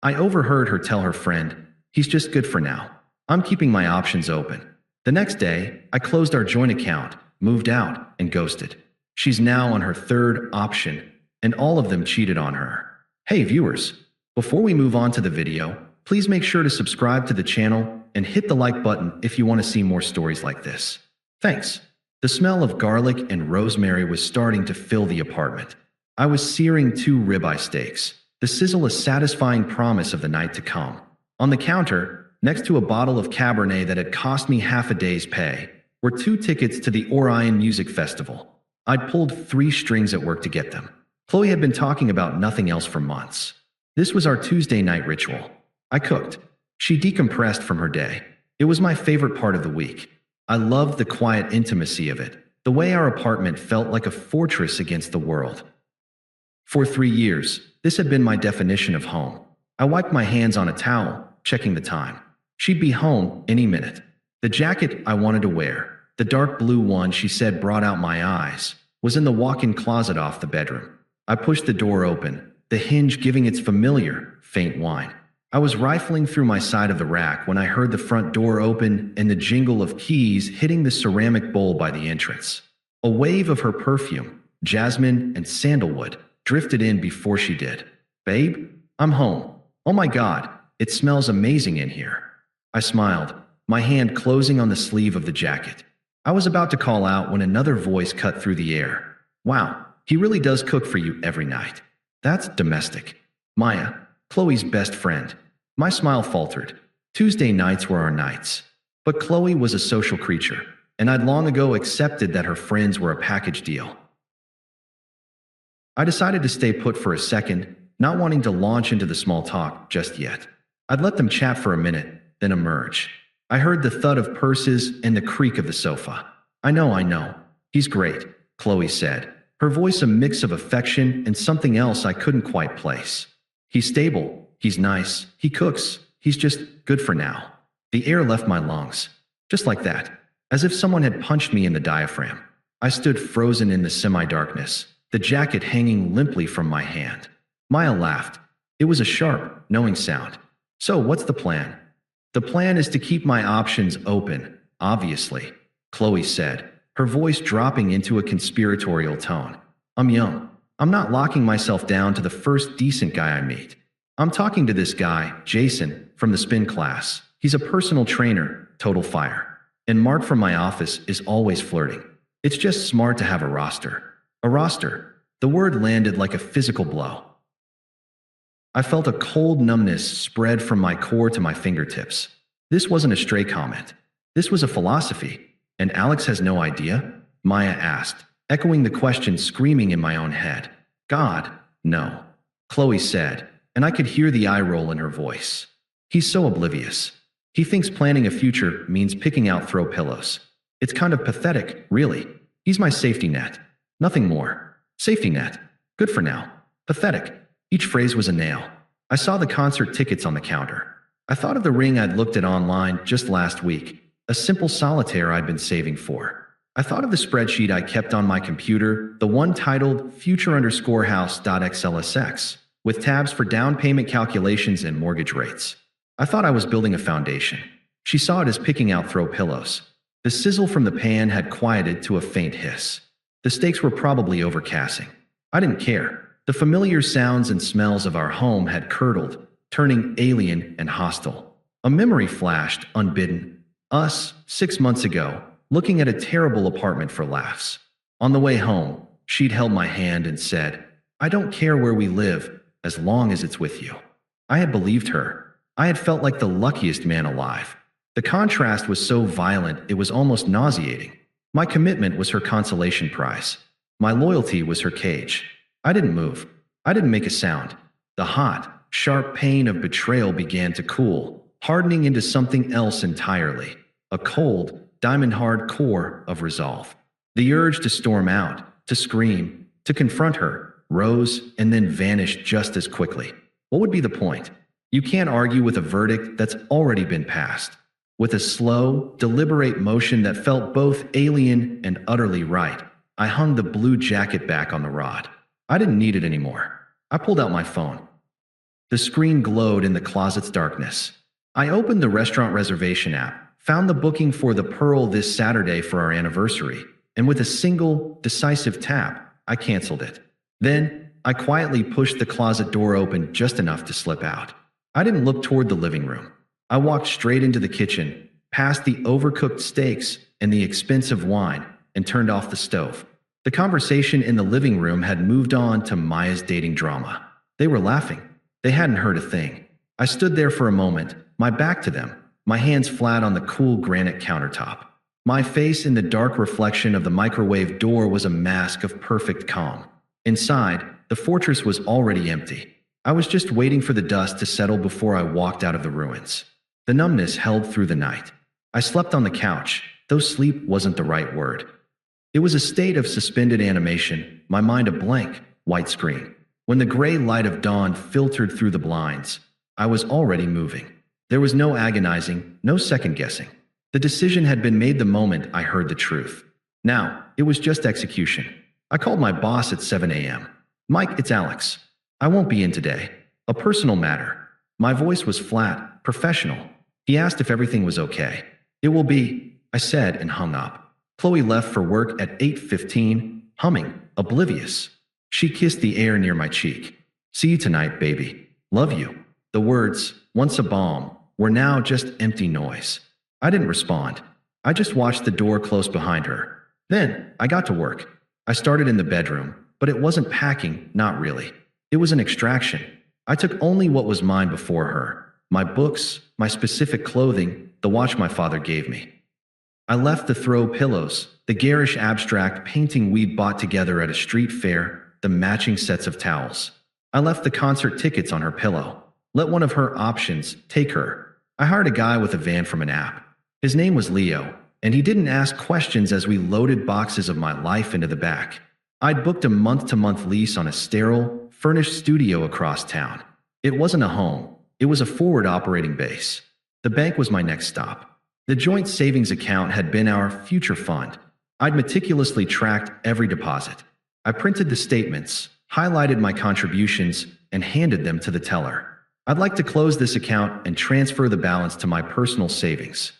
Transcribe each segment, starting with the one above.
I overheard her tell her friend, "He's just good for now. I'm keeping my options open." The next day, I closed our joint account, moved out, and ghosted. She's now on her third option, and all of them cheated on her. Hey viewers, before we move on to the video, please make sure to subscribe to the channel and hit the like button if you want to see more stories like this. Thanks. The smell of garlic and rosemary was starting to fill the apartment. I was searing 2 ribeye steaks, the sizzle a satisfying promise of the night to come. On the counter, next to a bottle of Cabernet that had cost me half a day's pay, were 2 tickets to the Orion Music Festival. I'd pulled 3 strings at work to get them. Qley had been talking about nothing else for months. This was our Tuesday night ritual. I cooked. She decompressed from her day. It was my favorite part of the week. I loved the quiet intimacy of it, the way our apartment felt like a fortress against the world. For 3 years, this had been my definition of home. I wiped my hands on a towel, checking the time. She'd be home any minute. The jacket I wanted to wear, the dark blue one she said brought out my eyes, was in the walk-in closet off the bedroom. I pushed the door open, the hinge giving its familiar, faint whine. I was rifling through my side of the rack when I heard the front door open and the jingle of keys hitting the ceramic bowl by the entrance. A wave of her perfume, jasmine and sandalwood, drifted in before she did. "Babe, I'm home. Oh my God, it smells amazing in here." I smiled, my hand closing on the sleeve of the jacket. I was about to call out when another voice cut through the air. "Wow, he really does cook for you every night. That's domestic." Maya, Qley's best friend. My smile faltered. Tuesday nights were our nights. But Qley was a social creature, and I'd long ago accepted that her friends were a package deal. I decided to stay put for a second, not wanting to launch into the small talk just yet. I'd let them chat for a minute, then emerge. I heard the thud of purses and the creak of the sofa. I know. He's great," Qley said, her voice a mix of affection and something else I couldn't quite place. "He's stable, he's nice, he cooks, he's just good for now." The air left my lungs. Just like that, as if someone had punched me in the diaphragm. I stood frozen in the semi-darkness, the jacket hanging limply from my hand. Maya laughed. It was a sharp, knowing sound. "So what's the plan?" "The plan is to keep my options open, obviously," Qley said, her voice dropping into a conspiratorial tone. "I'm young. I'm not locking myself down to the first decent guy I meet. I'm talking to this guy, Jason, from the spin class. He's a personal trainer, total fire. And Mark from my office is always flirting. It's just smart to have a roster." A roster. The word landed like a physical blow. I felt a cold numbness spread from my core to my fingertips. This wasn't a stray comment. This was a philosophy. "And Alex has no idea?" Maya asked, echoing the question screaming in my own head. "God, no," Qley said, and I could hear the eye roll in her voice. "He's so oblivious. He thinks planning a future means picking out throw pillows. It's kind of pathetic, really. He's my safety net. Nothing more. Safety net. Good for now. Pathetic." Each phrase was a nail. I saw the concert tickets on the counter. I thought of the ring I'd looked at online just last week, a simple solitaire I'd been saving for. I thought of the spreadsheet I kept on my computer, the one titled future_house.xlsx, with tabs for down payment calculations and mortgage rates. I thought I was building a foundation. She saw it as picking out throw pillows. The sizzle from the pan had quieted to a faint hiss. The stakes were probably overcasting. I didn't care. The familiar sounds and smells of our home had curdled, turning alien and hostile. A memory flashed, unbidden. Us, 6 months ago, looking at a terrible apartment for laughs. On the way home, she'd held my hand and said, "I don't care where we live, as long as it's with you." I had believed her. I had felt like the luckiest man alive. The contrast was so violent it was almost nauseating. My commitment was her consolation prize. My loyalty was her cage. I didn't move. I didn't make a sound. The hot, sharp pain of betrayal began to cool, hardening into something else entirely. A cold, diamond-hard core of resolve. The urge to storm out, to scream, to confront her, rose and then vanished just as quickly. What would be the point? You can't argue with a verdict that's already been passed. With a slow, deliberate motion that felt both alien and utterly right, I hung the blue jacket back on the rod. I didn't need it anymore. I pulled out my phone. The screen glowed in the closet's darkness. I opened the restaurant reservation app, found the booking for the Pearl this Saturday for our anniversary, and with a single, decisive tap, I canceled it. Then, I quietly pushed the closet door open just enough to slip out. I didn't look toward the living room. I walked straight into the kitchen, past the overcooked steaks and the expensive wine, and turned off the stove. The conversation in the living room had moved on to Maya's dating drama. They were laughing. They hadn't heard a thing. I stood there for a moment, my back to them, my hands flat on the cool granite countertop. My face in the dark reflection of the microwave door was a mask of perfect calm. Inside, the fortress was already empty. I was just waiting for the dust to settle before I walked out of the ruins. The numbness held through the night. I slept on the couch, though sleep wasn't the right word. It was a state of suspended animation, my mind a blank, white screen. When the gray light of dawn filtered through the blinds, I was already moving. There was no agonizing, no second-guessing. The decision had been made the moment I heard the truth. Now, it was just execution. I called my boss at 7 a.m. "Mike, it's Alex. I won't be in today. A personal matter." My voice was flat, professional. He asked if everything was okay. "It will be," I said and hung up. Qley left for work at 8:15, humming, oblivious. She kissed the air near my cheek. "See you tonight, baby. Love you." The words, once a balm, were now just empty noise. I didn't respond. I just watched the door close behind her. Then, I got to work. I started in the bedroom, but it wasn't packing, not really. It was an extraction. I took only what was mine before her. My books, my specific clothing, the watch my father gave me. I left the throw pillows, the garish abstract painting we'd bought together at a street fair, the matching sets of towels. I left the concert tickets on her pillow. Let one of her options take her. I hired a guy with a van from an app. His name was Leo, and he didn't ask questions as we loaded boxes of my life into the back. I'd booked a month-to-month lease on a sterile, furnished studio across town. It wasn't a home. It was a forward operating base. The bank was my next stop. The joint savings account had been our future fund. I'd meticulously tracked every deposit. I printed the statements, highlighted my contributions, and handed them to the teller. "I'd like to close this account and transfer the balance to my personal savings."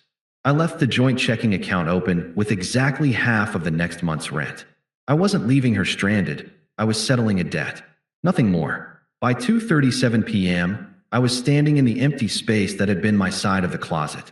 I left the joint checking account open with exactly half of the next month's rent. I wasn't leaving her stranded. I was settling a debt. Nothing more. By 2:37 p.m., I was standing in the empty space that had been my side of the closet.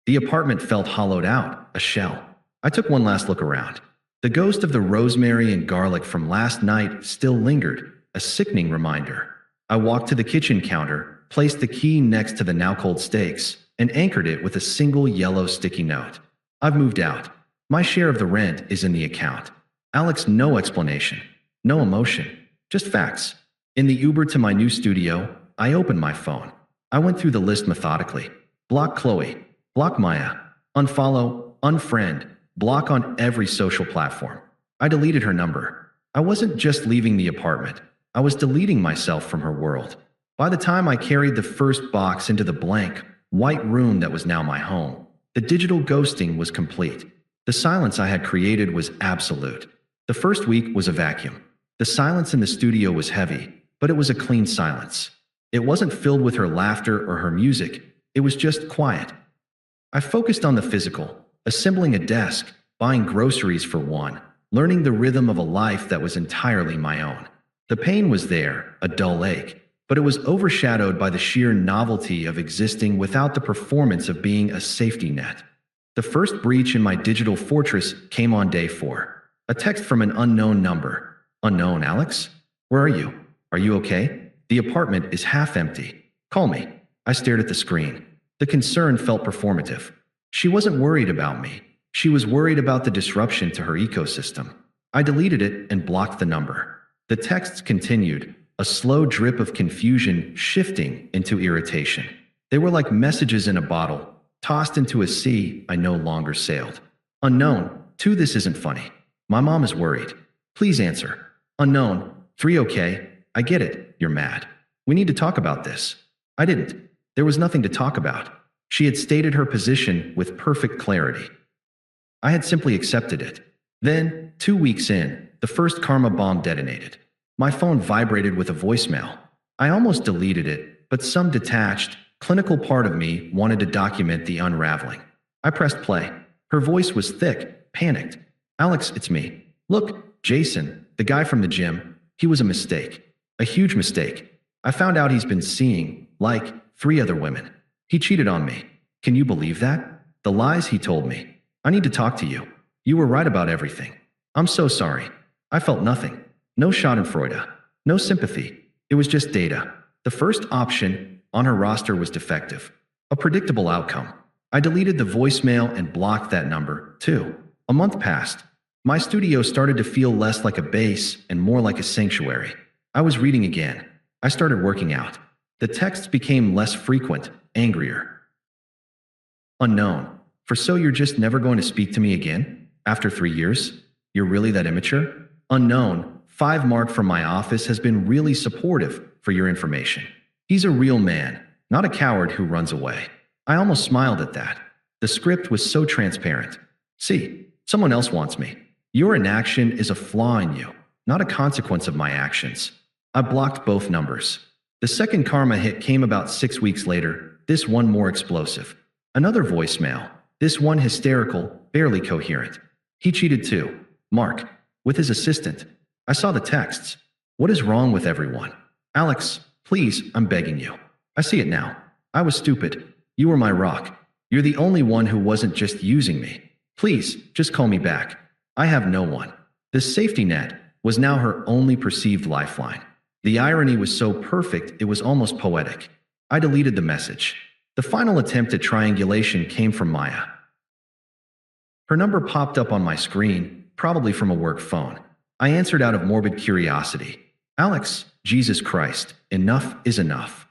The apartment felt hollowed out, a shell. I took one last look around. The ghost of the rosemary and garlic from last night still lingered, a sickening reminder. I walked to the kitchen counter, placed the key next to the now-cold steaks, and anchored it with a single yellow sticky note. "I've moved out. My share of the rent is in the account." Alex, no explanation, no emotion, just facts. In the Uber to my new studio, I opened my phone. I went through the list methodically. Block Qley, block Maya, unfollow, unfriend, block on every social platform. I deleted her number. I wasn't just leaving the apartment. I was deleting myself from her world. By the time I carried the first box into the blank, white room that was now my home, the digital ghosting was complete. The silence I had created was absolute. The first week was a vacuum. The silence in the studio was heavy, but it was a clean silence. It wasn't filled with her laughter or her music. It was just quiet. I focused on the physical, assembling a desk, buying groceries for one, learning the rhythm of a life that was entirely my own. The pain was there, a dull ache, but it was overshadowed by the sheer novelty of existing without the performance of being a safety net. The first breach in my digital fortress came on day 4. A text from an unknown number. "Unknown, Alex? Where are you? Are you okay? The apartment is half empty. Call me." I stared at the screen. The concern felt performative. She wasn't worried about me. She was worried about the disruption to her ecosystem. I deleted it and blocked the number. The texts continued, a slow drip of confusion shifting into irritation. They were like messages in a bottle, tossed into a sea I no longer sailed. "Unknown, 2, this isn't funny. My mom is worried. Please answer." "Unknown, 3, okay. I get it. You're mad. We need to talk about this." I didn't. There was nothing to talk about. She had stated her position with perfect clarity. I had simply accepted it. Then, 2 weeks in, the first karma bomb detonated. My phone vibrated with a voicemail. I almost deleted it, but some detached, clinical part of me wanted to document the unraveling. I pressed play. Her voice was thick, panicked. Alex, it's me. Look, Jason, the guy from the gym, he was a mistake. A huge mistake. I found out he's been seeing, like, 3 other women. He cheated on me. Can you believe that? The lies he told me. I need to talk to you. You were right about everything. I'm so sorry. I felt nothing. No schadenfreude. No sympathy. It was just data. The first option on her roster was defective. A predictable outcome. I deleted the voicemail and blocked that number, too. A month passed. My studio started to feel less like a base and more like a sanctuary. I was reading again. I started working out. The texts became less frequent, angrier. Unknown. For so you're just never going to speak to me again? After 3 years? You're really that immature? Unknown. 5 Mark from my office has been really supportive, for your information. He's a real man, not a coward who runs away. I almost smiled at that. The script was so transparent. See, someone else wants me. Your inaction is a flaw in you, not a consequence of my actions. I blocked both numbers. The second karma hit came about 6 weeks later, this one more explosive. Another voicemail, this one hysterical, barely coherent. He cheated too. Mark, with his assistant. I saw the texts. What is wrong with everyone? Alex, please, I'm begging you. I see it now. I was stupid. You were my rock. You're the only one who wasn't just using me. Please, just call me back. I have no one. This safety net was now her only perceived lifeline. The irony was so perfect it was almost poetic. I deleted the message. The final attempt at triangulation came from Maya. Her number popped up on my screen, probably from a work phone. I answered out of morbid curiosity. Alex, Jesus Christ, enough is enough.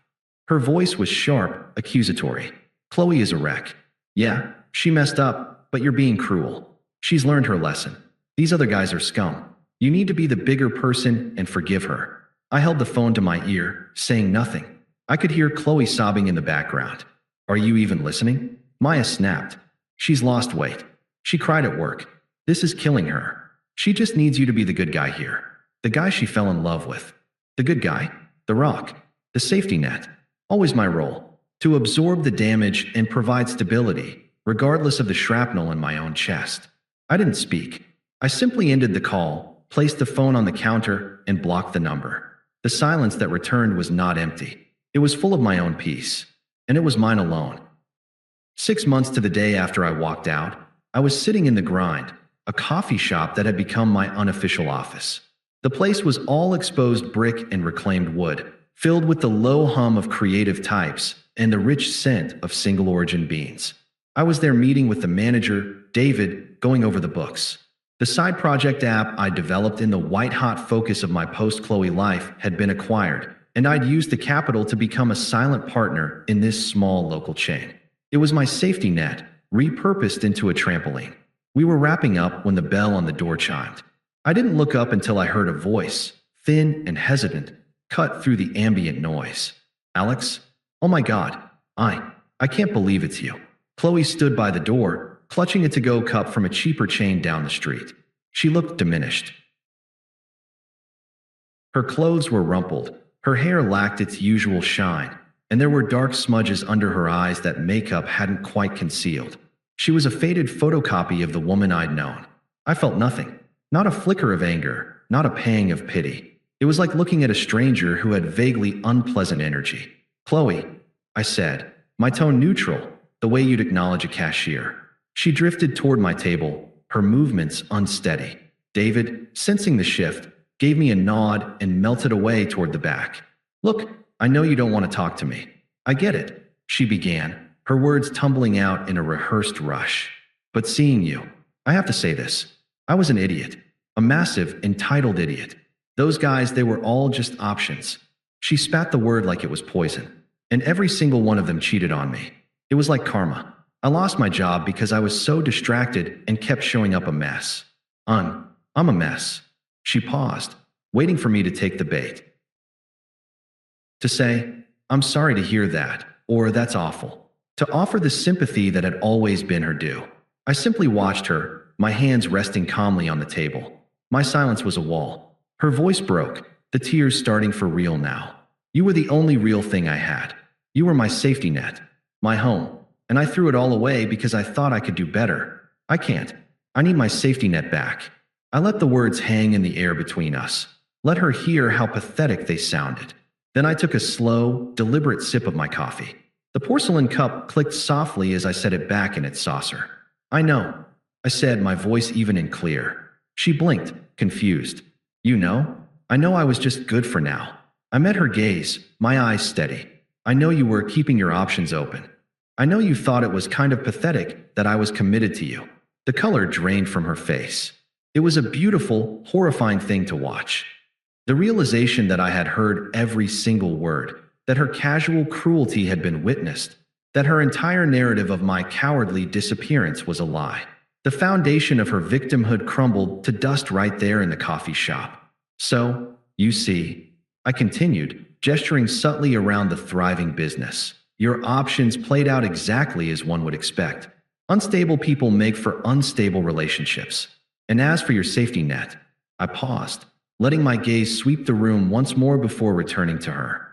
Her voice was sharp, accusatory. Qley is a wreck. Yeah, she messed up, but you're being cruel. She's learned her lesson. These other guys are scum. You need to be the bigger person and forgive her. I held the phone to my ear, saying nothing. I could hear Qley sobbing in the background. Are you even listening? Maya snapped. She's lost weight. She cried at work. This is killing her. She just needs you to be the good guy here. The guy she fell in love with. The good guy. The rock. The safety net. Always my role. To absorb the damage and provide stability, regardless of the shrapnel in my own chest. I didn't speak. I simply ended the call, placed the phone on the counter, and blocked the number. The silence that returned was not empty. It was full of my own peace. And it was mine alone. 6 months to the day after I walked out, I was sitting in the Grind, a coffee shop that had become my unofficial office. The place was all exposed brick and reclaimed wood, filled with the low hum of creative types and the rich scent of single-origin beans. I was there meeting with the manager, David, going over the books. The side project app I developed in the white-hot focus of my post-Qley life had been acquired, and I'd used the capital to become a silent partner in this small local chain. It was my safety net, repurposed into a trampoline. We were wrapping up when the bell on the door chimed. I didn't look up until I heard a voice, thin and hesitant, cut through the ambient noise. Alex? Oh my God. I can't believe it's you. Qley stood by the door, clutching a to-go cup from a cheaper chain down the street. She looked diminished. Her clothes were rumpled, her hair lacked its usual shine, and there were dark smudges under her eyes that makeup hadn't quite concealed. She was a faded photocopy of the woman I'd known. I felt nothing. Not a flicker of anger, not a pang of pity. It was like looking at a stranger who had vaguely unpleasant energy. Qley, I said, my tone neutral, the way you'd acknowledge a cashier. She drifted toward my table, her movements unsteady. David, sensing the shift, gave me a nod and melted away toward the back. Look, I know you don't want to talk to me. I get it, she began, her words tumbling out in a rehearsed rush. But seeing you, I have to say this. I was an idiot. A massive, entitled idiot. Those guys, they were all just options. She spat the word like it was poison. And every single one of them cheated on me. It was like karma. I lost my job because I was so distracted and kept showing up a mess. I'm a mess. She paused, waiting for me to take the bait. To say, I'm sorry to hear that, or that's awful. To offer the sympathy that had always been her due. I simply watched her, my hands resting calmly on the table. My silence was a wall. Her voice broke, the tears starting for real now. You were the only real thing I had. You were my safety net, my home, and I threw it all away because I thought I could do better. I can't. I need my safety net back." I let the words hang in the air between us, let her hear how pathetic they sounded. Then I took a slow, deliberate sip of my coffee. The porcelain cup clicked softly as I set it back in its saucer. "I know," I said, my voice even and clear. She blinked, confused. "You know? I know I was just good for now." I met her gaze, my eyes steady. "I know you were keeping your options open. I know you thought it was kind of pathetic that I was committed to you." The color drained from her face. It was a beautiful, horrifying thing to watch. The realization that I had heard every single word, that her casual cruelty had been witnessed, that her entire narrative of my cowardly disappearance was a lie. The foundation of her victimhood crumbled to dust right there in the coffee shop. "So, you see," I continued, gesturing subtly around the thriving business, "your options played out exactly as one would expect. Unstable people make for unstable relationships. And as for your safety net," I paused, letting my gaze sweep the room once more before returning to her.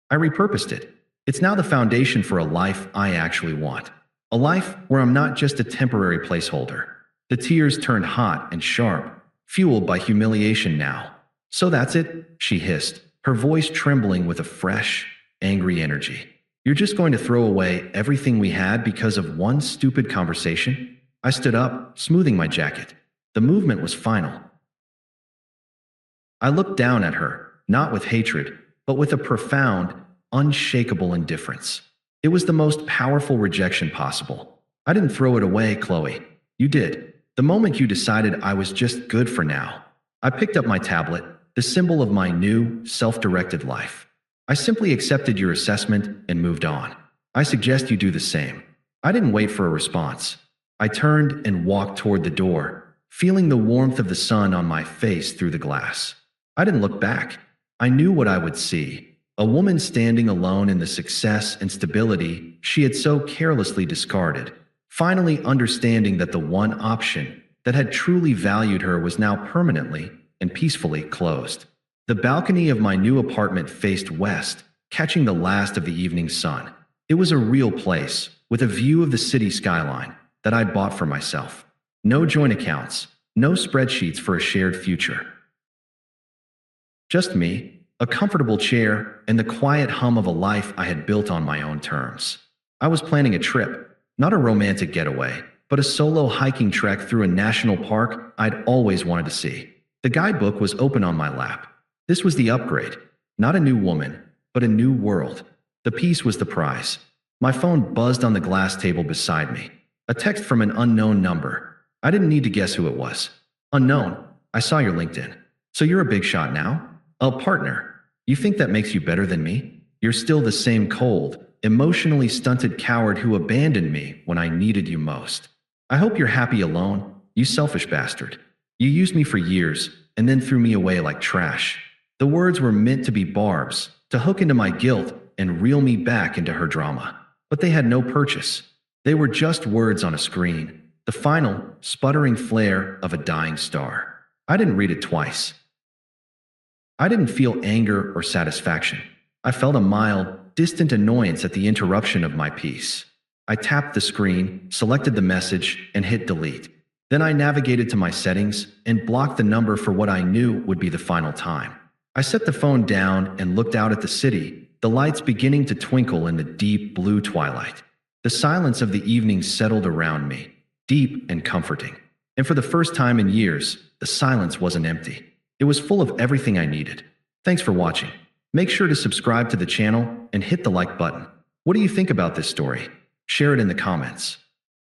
"I repurposed it. It's now the foundation for a life I actually want. A life where I'm not just a temporary placeholder." The tears turned hot and sharp, fueled by humiliation now. "So that's it," she hissed, her voice trembling with a fresh, angry energy. "You're just going to throw away everything we had because of one stupid conversation?" I stood up, smoothing my jacket. The movement was final. I looked down at her, not with hatred, but with a profound, unshakable indifference. It was the most powerful rejection possible. "I didn't throw it away, Qley. You did. The moment you decided I was just good for now." I picked up my tablet, the symbol of my new, self-directed life. "I simply accepted your assessment and moved on. I suggest you do the same." I didn't wait for a response. I turned and walked toward the door, feeling the warmth of the sun on my face through the glass. I didn't look back. I knew what I would see. A woman standing alone in the success and stability she had so carelessly discarded, finally understanding that the one option that had truly valued her was now permanently and peacefully closed. The balcony of my new apartment faced west, catching the last of the evening sun. It was a real place, with a view of the city skyline that I'd bought for myself. No joint accounts, no spreadsheets for a shared future. Just me, a comfortable chair, and the quiet hum of a life I had built on my own terms. I was planning a trip, not a romantic getaway, but a solo hiking trek through a national park I'd always wanted to see. The guidebook was open on my lap. This was the upgrade. Not a new woman, but a new world. The peace was the prize. My phone buzzed on the glass table beside me. A text from an unknown number. I didn't need to guess who it was. "Unknown, I saw your LinkedIn. So you're a big shot now? A partner. You think that makes you better than me? You're still the same cold, emotionally stunted coward who abandoned me when I needed you most. I hope you're happy alone, you selfish bastard. You used me for years and then threw me away like trash." The words were meant to be barbs, to hook into my guilt and reel me back into her drama. But they had no purchase. They were just words on a screen, the final, sputtering flare of a dying star. I didn't read it twice. I didn't feel anger or satisfaction. I felt a mild, distant annoyance at the interruption of my peace. I tapped the screen, selected the message, and hit delete. Then I navigated to my settings and blocked the number for what I knew would be the final time. I set the phone down and looked out at the city, the lights beginning to twinkle in the deep blue twilight. The silence of the evening settled around me, deep and comforting. And for the first time in years, the silence wasn't empty. It was full of everything I needed. Thanks for watching. Make sure to subscribe to the channel and hit the like button. What do you think about this story? Share it in the comments.